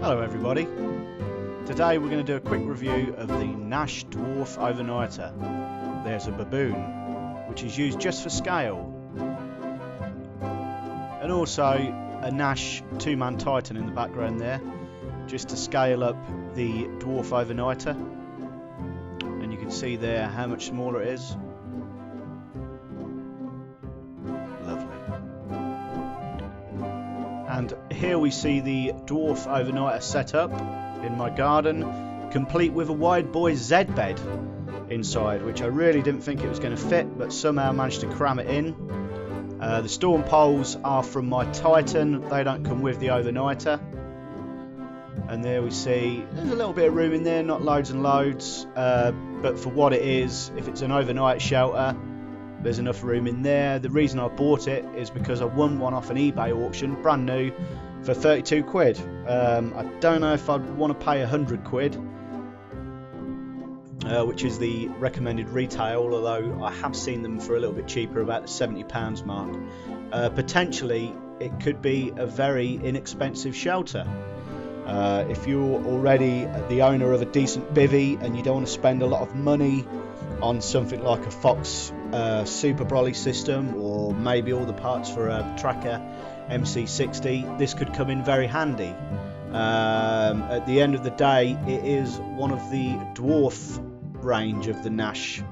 Hello everybody. Today we're going to do a quick review of the Nash Dwarf overnighter. There's a baboon, which is used just for scale, and also a Nash two-man Titan in the background there, just to scale up the Dwarf overnighter. And you can see there how much smaller it is. And here we see the Dwarf overnighter set up in my garden, complete with a wide boy Z bed inside, which I really didn't think it was going to fit, but somehow managed to cram it in. The storm poles are from my Titan, they don't come with the overnighter. And there we see there's a little bit of room in there, not loads and loads, but for what it is, if it's an overnight shelter, there's enough room in there. The reason I bought it is because I won one off an eBay auction, brand new, for 32 quid. I don't know if I'd want to pay 100 quid, which is the recommended retail, although I have seen them for a little bit cheaper, about the £70 mark. Potentially, it could be a very inexpensive shelter. If you're already the owner of a decent bivvy and you don't want to spend a lot of money on something like a Fox Super Brolly system, or maybe all the parts for a Tracker MC60, this could come in very handy. At the end of the day, it is one of the Dwarf range of the Nash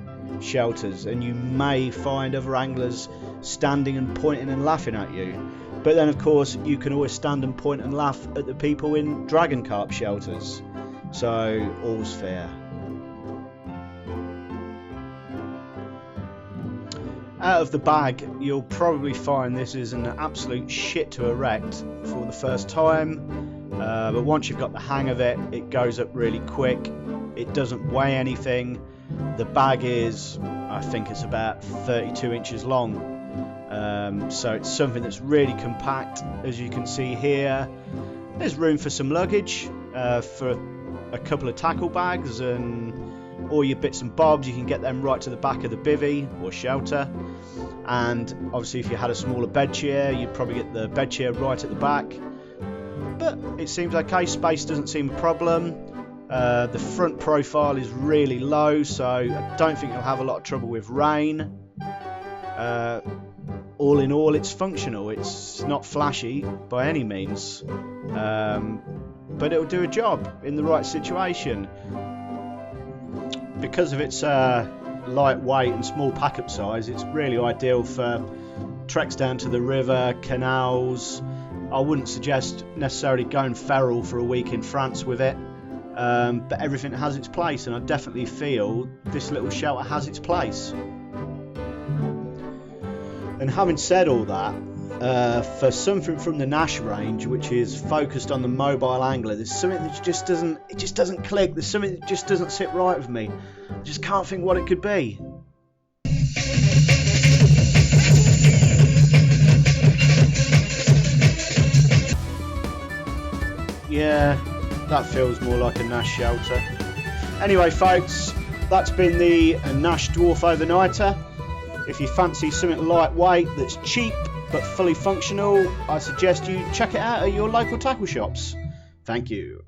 shelters, and you may find other anglers standing and pointing and laughing at you. But then of course you can always stand and point and laugh at the people in dragon carp shelters, so all's fair. Out of the bag, you'll probably find this is an absolute shit to erect for the first time, but once you've got the hang of it, it goes up really quick. It doesn't weigh anything. The bag is, I think it's about 32 inches long, so it's something that's really compact. As you can see here, there's room for some luggage, for a couple of tackle bags and all your bits and bobs. You can get them right to the back of the bivvy or shelter, and obviously if you had a smaller bed chair, you'd probably get the bed chair right at the back. But it seems okay, space doesn't seem a problem. The front profile is really low, so I don't think you'll have a lot of trouble with rain. All in all, it's functional. It's not flashy by any means, but it'll do a job in the right situation. Because of its lightweight and small pack-up size, it's really ideal for treks down to the river, canals. I wouldn't suggest necessarily going feral for a week in France with it, but everything has its place, and I definitely feel this little shelter has its place. And having said all that, for something from the Nash range, which is focused on the mobile angler, there's something that just doesn't click. There's something that just doesn't sit right with me. I just can't think what it could be. Yeah, that feels more like a Nash shelter. Anyway folks, that's been the Nash Dwarf overnighter. If you fancy something lightweight that's cheap but fully functional, I suggest you check it out at your local tackle shops. Thank you.